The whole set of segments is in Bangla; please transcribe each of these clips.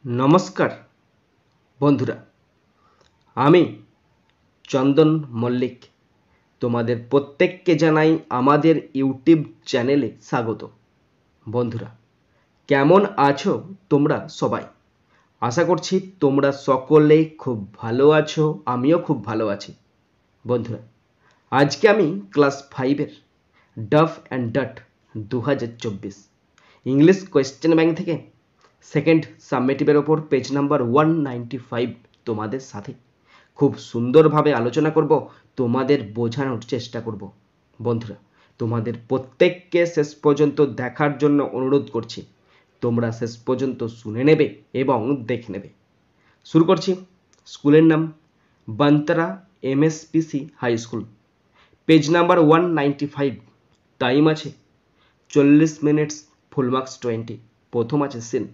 नमस्कार बंधुरा आमी चंदन मल्लिक तोमादेर प्रत्येकके जानाई आमादेर यूट्यूब चैनेले स्वागत। बंधुरा केमन आछो तोमरा सबाई? आशा करछि तोमरा सकलेई खूब भालो आछो, आमिओ खूब भालो आछि। बंधुरा आजके आमी क्लास 5 एर Duff and Dutt 2024 English question bank থেকে सेकेंड साबमिटिवर ओपर पेज नम्बर 195 तोमादेर साथे खूब सुंदर भावे आलोचना करब, तोमादेर बोझानोर चेष्टा करब। बंधुरा तोमादेर प्रत्येकके शेष पर्यन्त देखार जन्य अनुरोध करछि, तोमरा शेष पर्यन्त शुने नेबे एबं देखे नेबे। शुरू करछि। स्कुलेर नाम Bantara MSPC high school, page number 195, time आछे 40 मिनिट्स, फुल मार्क्स 20। प्रथम आछे सीन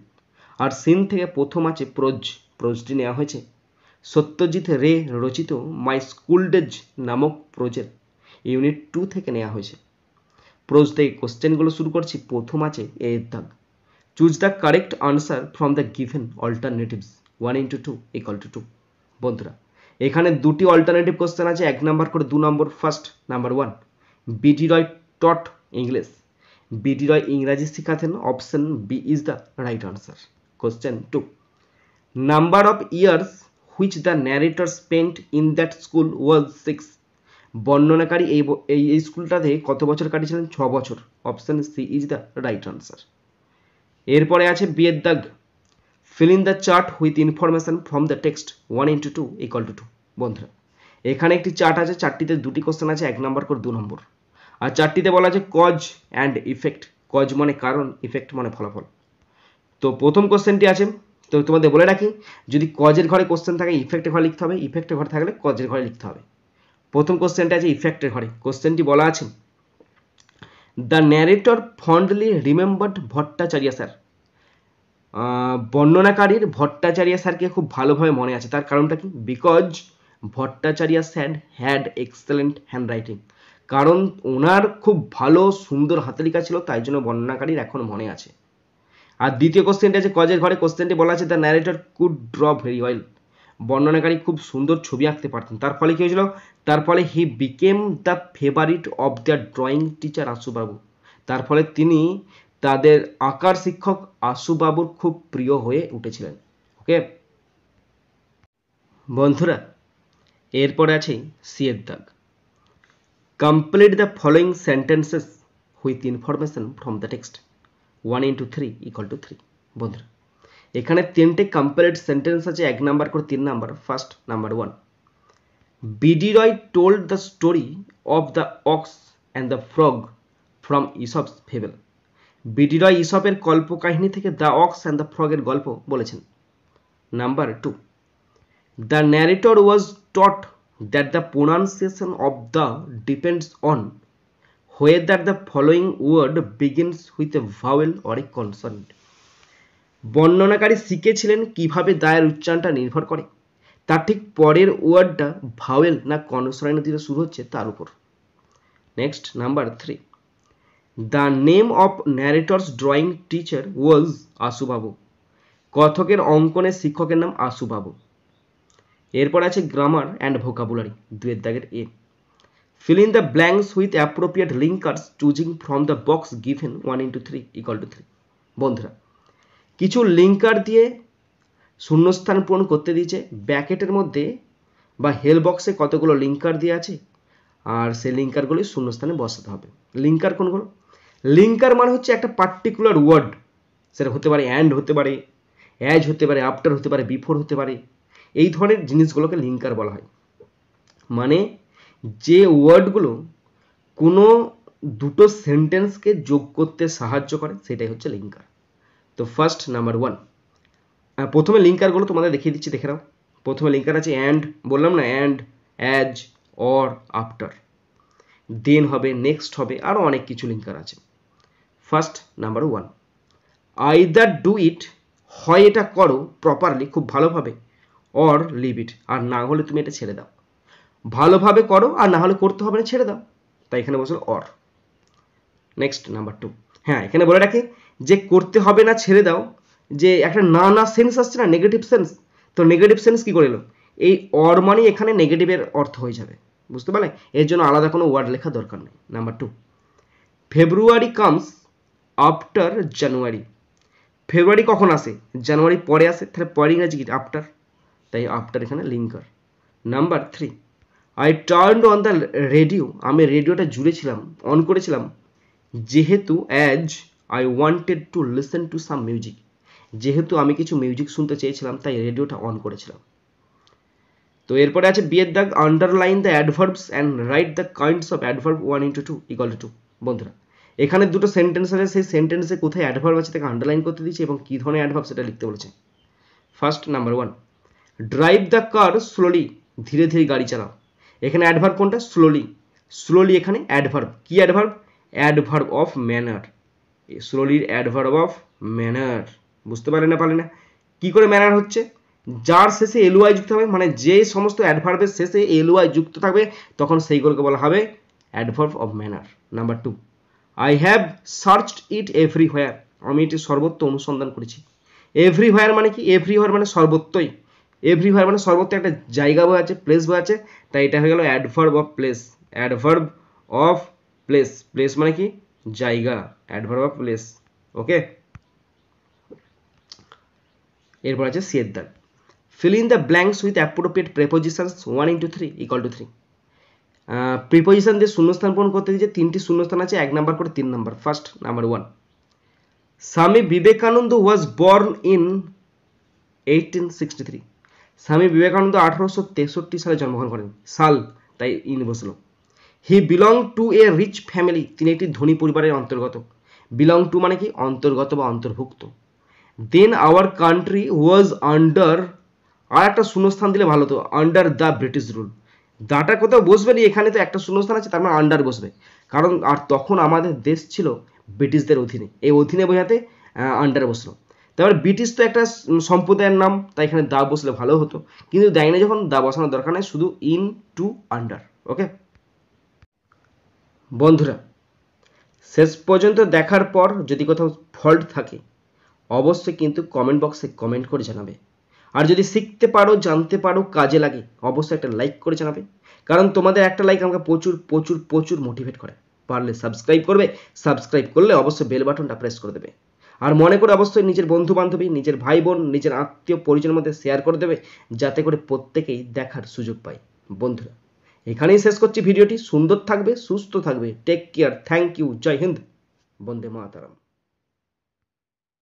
और सीन থেকে প্রথম আছে প্রোজটি নেওয়া হয়েছে সত্যজিৎ রে রচিত মাই স্কুল ডেজ নামক প্রোজের ইউনিট 2 থেকে নেওয়া হয়েছে। প্রোজ থেকে কোশ্চেনগুলো শুরু করছি। প্রথম আছে এ এর দাগ, choose the correct answer from the given alternatives 1 into 2 = 2। বন্ধুরা এখানে দুটি অল্টারনেটিভ কোশ্চেন আছে, এক নাম্বার করে 2 নম্বর। First number 1, BD Roy taught English, BD Roy ইংরাজি শিখাতেন, option B is the right answer. Question 2, number of years which the narrator spent in that school was 6। বর্ণনাকারী এই স্কুলটাতে কত বছর কাটিয়েছিলেন? 6 বছর। Option C is the right answer. এরপরে আছে বি এর দাগ, fill in the chart with information from the text 1 into 2 = 2। বন্ধুরা এখানে একটি চার্ট আছে, চারটিতে দুটি কোশ্চেন আছে, এক নাম্বার করে 2 নম্বর। আর চারটিতে বলা আছে কজ অ্যান্ড ইফেক্ট। কজ মানে কারণ, ইফেক্ট মানে ফলাফল। তো প্রথম কোশ্চেনটি আছে, তো তোমাদের বলে রাখি যদি কজের ঘরে কোশ্চেন থাকে ইফেক্টের ঘরে লিখতে হবে, ইফেক্টের ঘরে থাকলে কজের ঘরে লিখতে হবে। প্রথম কোশ্চেনটা আছে ইফেক্টের ঘরে। কোশ্চেনটি বলা আছে the narrator fondly remembered Bhattacharya sir. বর্ণনাকারীর ভট্টাচার্য স্যারকে খুব ভালোভাবে মনে আছে, তার কারণটা কি? Because Bhattacharya sir had excellent handwriting, কারণ ওনার খুব ভালো সুন্দর হাতের লেখা ছিল, তাই জন্য বর্ণনাকারীর এখন মনে আছে। আর দ্বিতীয় কোশ্চেনটি আছে কজের ঘরে। কোশ্চেনটি বলা আছে the narrator could draw very well. বর্ণনাকারী খুব সুন্দর ছবি আঁকতে পারতেন, তার ফলে কি হয়েছিল? তার ফলে he became the favourite of the drawing teacher Ashubabu. তার ফলে তিনি তাদের আঁকার শিক্ষক আশুবাবুর খুব প্রিয় হয়ে উঠেছিলেন। ওকে বন্ধুরা এরপরে আছে সি এর দাগ, complete the following sentences with information from the text 1 into 3 = 3। বন্ধুরা এখানে তিনটে কমপ্লিট সেন্টেন্স আছে, এক নাম্বার করে 3 number. First number 1, BD Roy told the story of the ox and the frog from Aesop's fable. BD Roy ইসপের কল্পকাহিনী থেকে দ্য অক্স অ্যান্ড দ্য ফ্রগের গল্প বলেছেন। Number 2, the narrator was taught that the pronunciation of the depends on whether the following word begins with a vowel or a consonant। বর্ণনাকারী শিখেছিলেন কিভাবে দায়ের উচ্চারণটা নির্ভর করে তার ঠিক পরের ওয়ার্ডটা ভাওয়েল না কনসোনেন্ট দিয়ে শুরু হচ্ছে তার উপর। Next number 3, the name of narrator's drawing teacher was Ashubabu. কথকের অঙ্কনের শিক্ষকের নাম আশুবাবু। এরপর আছে গ্রামার অ্যান্ড ভোকাবুলারি 2 এর দাগের এ, fill in the blanks with appropriate linkers choosing from the box given 1 into 3 = 3। বন্ধুরা কিছু লিঙ্কার দিয়ে শূন্যস্থান পূরণ করতে দিয়েছে, ব্র্যাকেটের মধ্যে বা হেল বক্সে কতগুলো লিঙ্কার দিয়ে আছে আর সেই লিঙ্কারগুলি শূন্যস্থানে বসাতে হবে। লিঙ্কার কোনগুলো? লিঙ্কার মানে হচ্ছে একটা পার্টিকুলার ওয়ার্ড, সেটা হতে পারে অ্যান্ড, হতে পারে অ্যাজ, হতে পারে আফটার, হতে পারে বিফোর, হতে পারে, এই ধরনের জিনিসগুলোকে লিঙ্কার বলা হয়। মানে যে ওয়ার্ডগুলো কোনো দুটো সেন্টেন্সকে যোগ করতে সাহায্য করে সেটাই হচ্ছে লিঙ্কার। তো ফার্স্ট নাম্বার 1, প্রথমে লিঙ্কারগুলো তোমাদের দেখিয়ে দিচ্ছি, দেখে নাও। প্রথমে লিঙ্কার আছে অ্যান্ড, বললাম না, অ্যান্ড, অ্যাজ, অর, আফটার, দেন হবে, নেক্সট হবে, আরও অনেক কিছু লিঙ্কার আছে। First number 1, either do it, হয় এটা করো প্রপারলি খুব ভালোভাবে, অর লিভ ইট, আর না হলে তুমি এটা ছেড়ে দাও। ভালোভাবে করো আর না হলে করতে হবে না, ছেড়ে দাও, তাই এখানে বসলো অর। নেক্সট নাম্বার 2, হ্যাঁ এখানে বলে রাখি যে করতে হবে না ছেড়ে দাও যে একটা না না সেন্স আসছে না, নেগেটিভ সেন্স, তো নেগেটিভ সেন্স কি করে এলো, এই অর মানে এখানে নেগেটিভের অর্থ হয়ে যাবে, বুঝতে পারলে, এর জন্য আলাদা কোনো ওয়ার্ড লেখা দরকার নেই। নাম্বার 2, ফেব্রুয়ারি কামস আফটার জানুয়ারি। ফেব্রুয়ারি কখন আসে, জানুয়ারি পরে আসে, তাহলে পরে ইংরেজি কি আফটার, তাই আফটার এখানে linker. Number 3, I turned on the radio, আমি রেডিওটা জুড়েছিলাম, অন করেছিলাম, যেহেতু as I wanted to listen to some music, যেহেতু আমি কিছু মিউজিক শুনতে চেয়েছিলাম তাই রেডিওটা অন করেছিলাম। তো এরপরে আছে বিয়ের দাগ, underline the adverbs and write the kinds of adverb 1 × 2 = 2। বন্ধুরা এখানে দুটো সেন্টেন্স আছে, সেই সেন্টেন্সে কোথায় অ্যাডভার্ব আছে তাকে আন্ডারলাইন করতে দিয়েছি এবং কী ধরনের অ্যাডভার্ব সেটা লিখতে বলেছে। First number 1, drive the car slowly, ধীরে ধীরে গাড়ি চালাও। এখানে অ্যাডভার্ব কোনটা, স্লোলি, স্লোলি এখানে অ্যাডভার্ব, কি অ্যাডভার্ব, অ্যাডভার্ব অফ ম্যানার, স্লোলির অ্যাডভার্ব অফ ম্যানার, বুঝতে পারলে না পারলে না, কি করে ম্যানার হচ্ছে, যার শেষে এলওয়াই যুক্ত হবে, মানে যে সমস্ত অ্যাডভার্বের শেষে এলওয়াই যুক্ত থাকবে তখন সেইগুলোকে বলা হবে adverb of manner. Number 2, I have searched it everywhere, আমি এটি সর্বত্র অনুসন্ধান করেছি। এভরিহোয়ার মানে কি, এভরিহোয়ার মানে সর্বত্রই, এভরিহোয়ার মানে সর্বত্র একটা জায়গা বই আছে, প্লেস বই আছে, তাই এটা হয়ে গেল adverb of place, adverb of place, place মানে কি জায়গা, অ্যাডভার্ব অফ প্লেস। ওকে, এরপর আছে সি এর দাগ, fill in the blanks with appropriate prepositions 1 × 3 = 3। Preposition দিয়ে শূন্যস্থান পূরণ করতে দিয়েছে, 3টি শূন্যস্থান আছে, 1 নাম্বার করে 3 number. First number 1, Swami Vivekananda was born in 1863। Swami Vivekananda 1863 সালে জন্মগ্রহণ করেন, সাল তাই ইন বসলো। He belong to a rich family, তিনি একটি ধনী পরিবারের অন্তর্গত, বিলং টু মানে কি অন্তর্গত বা অন্তর্ভুক্ত। দেন আওয়ার কান্ট্রি ওয়াজ আন্ডার, আর একটা শূন্যস্থান দিলে ভালো হতো, আন্ডার দ্য ব্রিটিশ রুল, দাটা কোথাও বসবে না, এখানে তো একটা শূন্যস্থান আছে তার মানে আন্ডার বসবে, কারণ আর তখন আমাদের দেশ ছিল ব্রিটিশদের অধীনে, এই অধীনে বোঝাতে আন্ডার বসলো। তারপর ব্রিটিশ তো একটা সম্প্রদায়ের নাম, তাই এখানে দা বসলে ভালো হতো, কিন্তু দেয় না যখন, দা বসানোর দরকার নেই, শুধু ইন টু আন্ডার। ওকে বন্ধুরা, শেষ পর্যন্ত দেখার পর যদি কোথাও ফল্ট থাকে অবশ্যই কিন্তু কমেন্ট বক্সে কমেন্ট করে জানাবে, আর যদি শিখতে পারো, জানতে পারো, কাজে লাগে অবশ্যই একটা লাইক করে জানাবে, কারণ তোমাদের একটা লাইক আমাকে প্রচুর প্রচুর প্রচুর মোটিভেট করে। পারলে সাবস্ক্রাইব করবে, সাবস্ক্রাইব করলে অবশ্যই বেল বাটনটা প্রেস করে দেবে, আর মনে করে অবশ্যই নিজের বন্ধু বান্ধবী, নিজের ভাই বোন, নিজের আত্মীয় পরিজনের মধ্যে শেয়ার করে দেবে, যাতে করে প্রত্যেকেই দেখার সুযোগ পায়। বন্ধুরা এখানেই শেষ করছি ভিডিওটি, সুন্দর থাকবে, সুস্থ থাকবে, টেক কেয়ার, থ্যাংক ইউ, জয় হিন্দ, বন্দে মাতরম।